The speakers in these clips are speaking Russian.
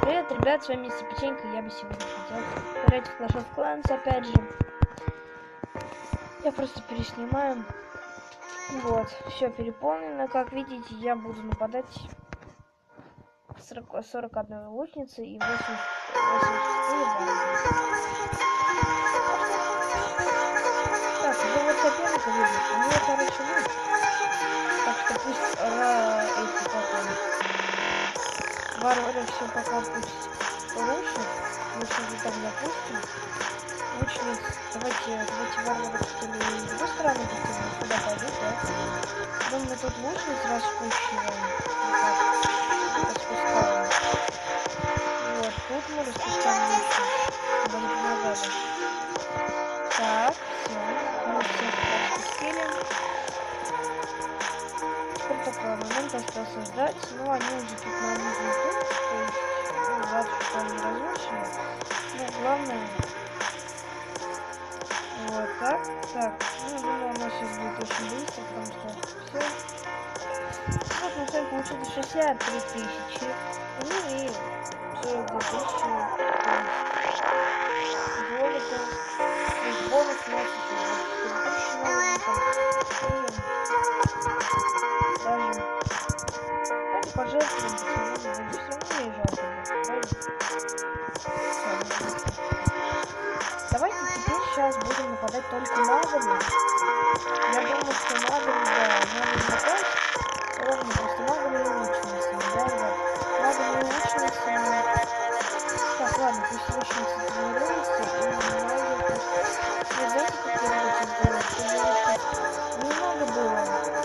Привет, ребят, с вами Мистер Печенька. Я бы сегодня хотел играть в Clash of Clans, опять же. Я просто переснимаю. Вот, все переполнено. Как видите, я буду нападать 41 лучницы и 84 варвара. Так, уже вот соперника видишь. У него хороший лук. Так что пусть варвары все пока пусть рушат. Лучше так допустим. Лучниц. Давайте варвары, что ли, с другой стороны пустим, куда пойдут, да? Потом мы тут лучниц распущиваем. Распускаем. Вот, тут мы распускаем лучниц, чтобы они помогали. Так, все. Мы всех распустили. Теперь такой момент остался ждать. Ну, они уже тут на нижнем пункте, то есть, ну, завтра что они разрушили. Ну, главное... Вот так. Так, ну, думаю, у нас сейчас будет очень быстро, потому что все. Вот, мы с вами получили 63 тысячи. Ну и 42 тысячи. Золото. И бонус у нас еще 24 тысячи. Даже. Давайте пожертвуем, пацаны, все равно не жалко будет, правильно? Давайте теперь сейчас будем нападать только магами. Я думаю, что магами, да, надо напасть. Ровно просто магами и лучницами, да, ребят? Магами и лучницами. Так, ладно, пусть лучницы тренируются, и маги пусть... Вы знаете, как я хочу сделать? Чтобы лучниц немного было.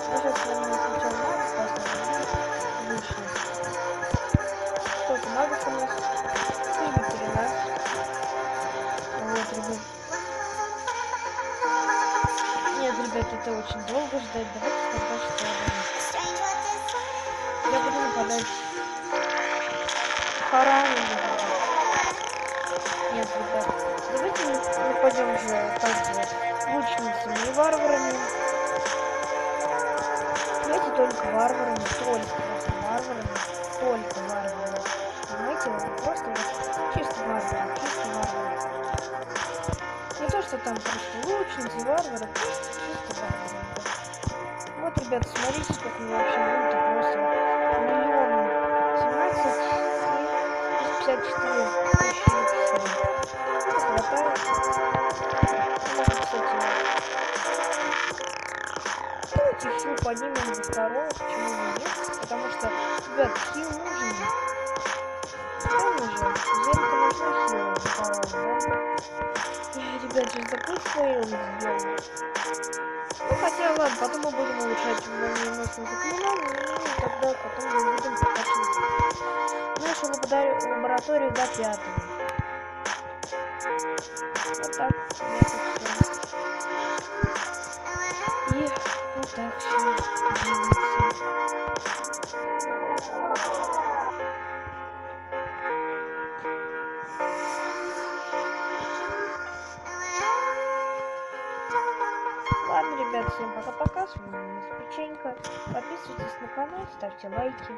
Я сейчас с вами сначала магов посмотрим. Лучниц. Сколько магов у нас? И ветеринар. Вот, ребят. Нет, ребят, это очень долго ждать. Давайте тогда что я буду нападать Харану. Нет, ребят, давайте нападем же так же лучницами и варварами. Давайте только варварами, только просто варварами, только варварами. Понимаете, просто вот чисто варвары, чисто варвары. Не то, что там просто лучницы, варвары, просто чисто варвары. Вот, ребята, смотрите, как у меня вообще лута просто миллион 17 и 54 тысячи. Это хватает. Можно, кстати, давайте хил поднимем до второго, почему бы нет? Потому что, ребят, хил нужен. Правильно же? Зелька нужна хил до второго, да? Ребят, сейчас такой фейл сделал. Ну, хотя, ладно, потом мы будем улучшать молниеносные заклинания, и тогда потом мы будем прокачивать нашу лабораторию до 5-го. Вот так, и вот так все делается. Ладно, ребят, всем пока-пока, с вами Мистер Печенька. Подписывайтесь на канал, ставьте лайки.